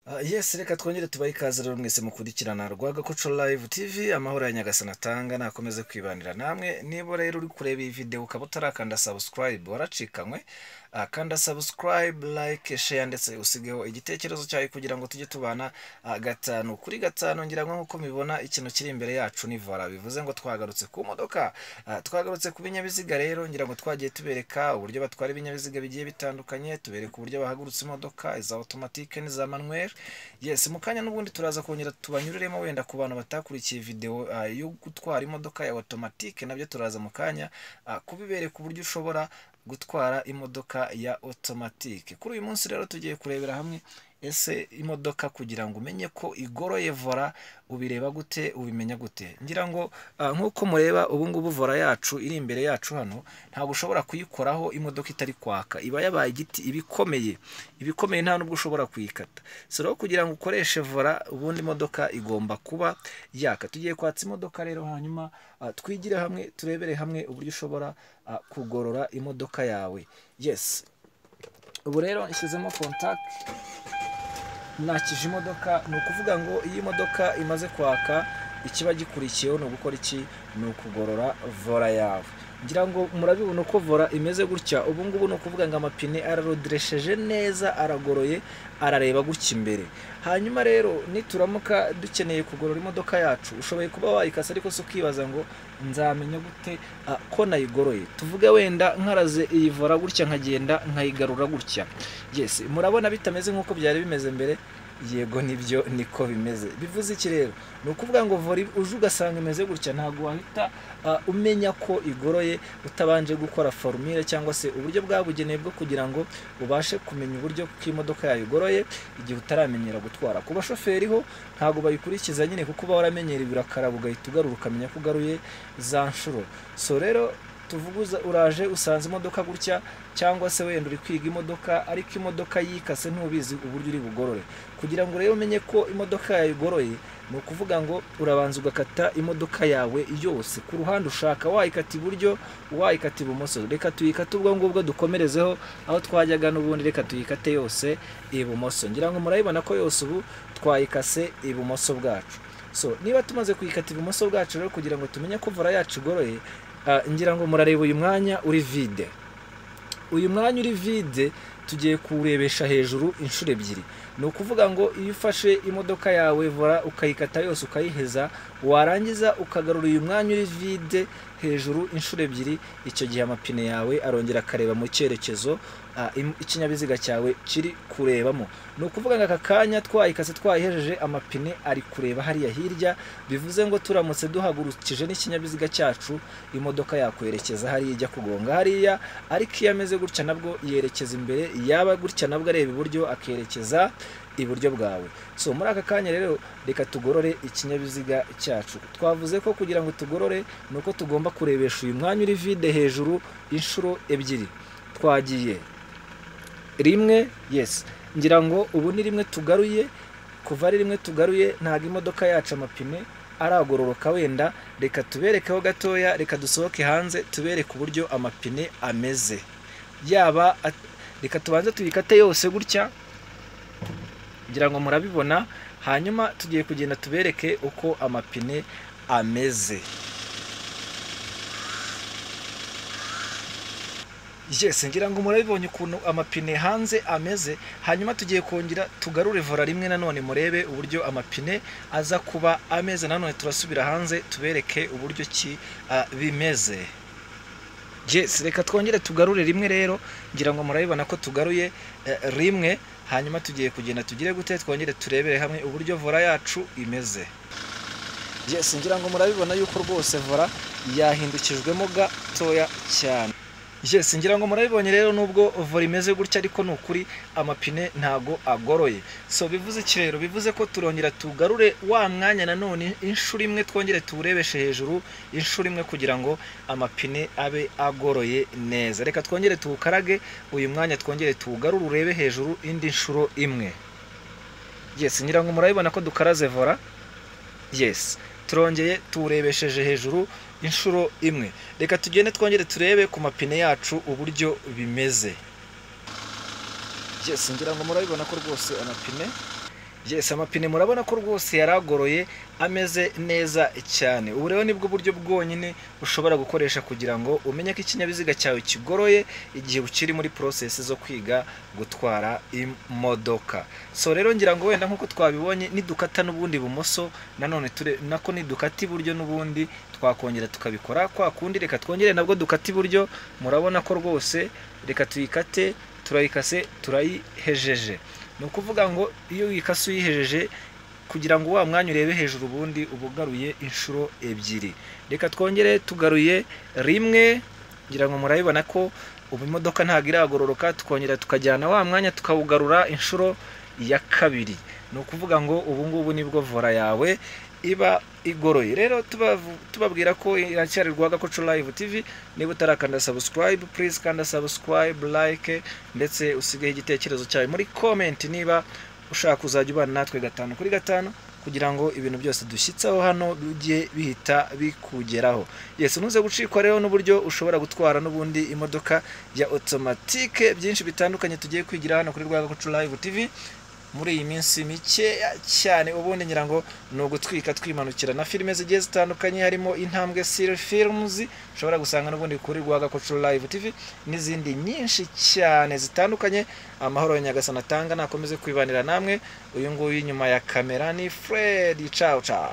Yes, reka twongere tubahe ikaze rero mwese mukurikirana Rwagakoco Live TV, amahoro ya Nyagasani atanga nakomeze kwibanira namwe. Niba rero uri kureba iyi video ukaba utarakanda subscribe waracikanywe, kanda subscribe, like, share ndetse usigeho igitekerezo cyawe kugira ngo tujye tubana gatanu kuri gatanu. Ngira ngo nkuko mibona ikintu kiri imbere yacu ni Vola, bivuze ngo twagarutse ku modoka, twagarutse ku binyabiziga. Rero ngira ngo twagiye tubereka uburyo batwara ibinyabiziga bigiye bitandukanye, tubereka uburyo bahagurutse imodoka za automatique n'iza manuel. Yes, mukanya n'ubundi turaza kongera tubanyuriremo wenda ku bantu batakurikiye video yo gutwara imodoka ya automatique, nabyo turaza mukanya kubibereka uburyo ushobora gutwara imodoka ya automatique. Kuri uyu munsi rero tugiye kurebera hamwe ese imodoka kugira ngo umenye ko igoroye Vola ubireba gute, ubimenya gute. Ngira ngo nkuko mureba ubu ngubu Vola yacu iri imbere yacu hano, ntabwo ushobora kuyikoraho imodoka itari kwaka, iba yabaye igiti, ibikomeye nta nubwo ushobora kuyikata. So rero kugira ngo ukoreshe Vola ubundi imodoka igomba kuba yaka. Tugiye kwatsa imodoka rero, hanyuma twigire hamwe, turebere hamwe uburyo ushobora kugorora imodoka yawe. Yes, ubu rero ishyizemo contact, nakije imodoka. Ni ukuvuga ngo iyi modoka imaze kwaka, ikiba gikurikiyeho ni ugukora iki? Ni ukugorora Vola yawe. Ngira ngo murabibona uko Vola imeze gutya. Ubu ngubu ni ukuvuga ngo amapine araroderesheje neza, aragoroye, arareba gutya imbere. Hanyuma rero nituramuka dukeneye kugorora imodoka yacu, ushoboye kuba wayikasa ariko se ukibaza ngo nzamenya gute ko nayigoroye. Tuvuge wenda nkaraze iyi Vola gutya, nkagenda nkayigarura gutya. Yes, murabona bitameze nk'uko byari bimeze mbere. Yego nibyo niko bimeze. Bivuze iki rero? Ni ukuvuga ngo Vola uje ugasanga imeze gutya, ntabwo wahita umenya ko igoroye utabanje gukora formule cyangwa se uburyo bwabugenewe bwo kugira ngo ubashe kumenya uburyo k'imodoka yawe igoroye igihe utaramenyera gutwara. Ku bashoferi ho ntabwo bayikurikiza nyine, kuko uba waramenyera ibirakara ugahita ugarura ukamenya ko ugaruye za nshuro. So rero tuvuguza uraje usanze imodoka gutya, cyangwa se wenda uri kwiga imodoka ariko imodoka yikase ntubizi uburyo uri bugorore. Kugira ngo rero umenye ko imodoka yawe igoroye, ni ukuvuga ngo urabanza ugakata imodoka yawe yose ku ruhande ushaka, wayikata iburyo, wayikata ibumoso. Reka tuyikate ubwo ngubwo dukomerezeho aho twajyaga n'ubundi, reka tuyikate yose ibumoso. Ngira ngo murabibona ko yose ubu twayikase ibumoso bwacu. So niba tumaze kuyikata ibumoso bwacu rero, kugira ngo tumenye ko Vola yacu igoroye, ngira ngo murareba uyu mwanya uri vide. Uyu mwanya uri vide tugiye kuwurebesha hejuru inshuro ebyiri. Ni ukuvuga ngo iyo ufashe imodoka yawe Vola ukayikata yose ukayiheza, warangiza ukagarura uyu mwanya uri vide hejuru inshuro ebyiri, icyo gihe amapine yawe arongera akareba mu cyerekezo ikinyabiziga cyawe kiri kurebamo. Ni ukuvuga ngo aka kanya twayikase twayihejeje, amapine ari kureba hariya hirya. Bivuze ngo turamutse duhagurukije n'ikinyabiziga cyacu, imodoka yakwerekeza hariya ijya kugonga hariya, ariko iyo ameze gutya nabwo yerekeza imbere, yaba gutya nabwo areba iburyo akerekeza iburyo bwawe. So muri aka kanya rero reka tugorore ikinyabiziga cyacu. Twavuze ko kugira ngo tugorore nuko tugomba kurebesha uyu mwanya uri vide hejuru inshuro ebyiri. Twagiye rimwe, yes, ngira ngo ubu ni rimwe tugaruye. Kuva ari rimwe tugaruye ntabwo imodoka yacu amapine aragororoka. Wenda reka tuberekeho gatoya, reka dusohoke hanze tubereke uburyo amapine ameze. Yaba reka tubanze tuyikate yose gutya, ngira ngo murabibona. Hanyuma tugiye kugenda tubereke uko amapine ameze. Yes, ngira ngo murabibonye ukuntu amapine hanze ameze. Hanyuma tugiye kongera tugarure Vola rimwe nanone, murebe uburyo amapine aza kuba ameze. Nanone turasubira hanze tubereke uburyo ki bimeze. Yes, reka twongere tugarure rimwe rero, ngira ngo murabibona ko tugaruye rimwe. Hanyuma tugiye kugenda tugire gute, twongere turebere hamwe uburyo Vola yacu imeze. Yes, ngira ngo murabibona yuko rwose Vola yahindukijwemo gatoya cyane. Yes, ngira ngo murabibonye rero nubwo Vola imeze gutya ariko ni ukuri amapine ntago agoroye. So bivuze iki rero? Bivuze ko turongera tugarure wa mwanya nanone inshuro imwe, twongere tuwurebeshe hejuru inshuro imwe kugira ngo amapine abe agoroye neza. Reka twongere tuwukarage uyu mwanya, twongere tuwugarure urebe hejuru indi nshuro imwe. Yes, ngira ngo murabibona ko dukaraze Vola. Yes, turongeye tuwurebesheje hejuru inshuro imwe. Reka tugende twongere turebe ku mapine yacu uburyo bimeze. Yes, ngira ngo murabibona ko rwose amapine Yes, amapine murabona ko rwose yaragoroye ameze neza cyane. Ubu rero nibwo buryo bwonyine ushobora gukoresha kugira ngo umenye ko ikinyabiziga cyawe kigoroye igihe ukiri muri process zo kwiga gutwara imodoka. So rero ngira ngo wenda nkuko twabibonye nidukata n'ubundi bumoso nanone nako nidukata iburyo n'ubundi twakongera tukabikora kwa kundi. Reka twongere nabwo dukata iburyo, murabona ko rwose reka tuyikate, turayikase, turayihejeje. Ni ukuvuga ngo iyo wikase uyihejeje kugira ngo wa mwanya urebe hejuru ubundi ubugaruye inshuro ebyiri. Reka twongere tugaruye rimwe, ngira ngo murabibona ko ubu imodoka ntabwo iragororoka, tukongera tukajyana wa mwanya tukawugarura inshuro ya kabiri. Ni ukuvuga ngo ubu ngubu nibwo vora yawe iba igoroye. Rero tubabwira ko iracyari Rwagakoco Live TV. Niba utarakanda subscribe, please kanda subscribe, like ndetse usigaye igitekerezo cyawe muri comment niba ushaka kuzajya ubana natwe 5 kuri 5 kugira ngo ibintu byose dushyitsaho hano bijye bihita bikugeraho. Yes, ntuze gucikwa rero n'uburyo ushobora gutwara n'ubundi imodoka ya automatique, byinshi bitandukanye tugiye kwigira hano kuri Rwagakoco Live TV muri iyi minsi mike cyane. Ubundi ngira ngo no gutwika twimanukira na filime zigiye zitandukanye, harimo Intambwe Series Films ushobora gusanga n'ubundi kuri Rwagakoco Live TV n'izindi nyinshi cyane zitandukanye. Amahoro ya Nyagasani atanga nakomeze kwibanira namwe. Uyu nguyu inyuma ya kamera ni Fred. Ciao ciao.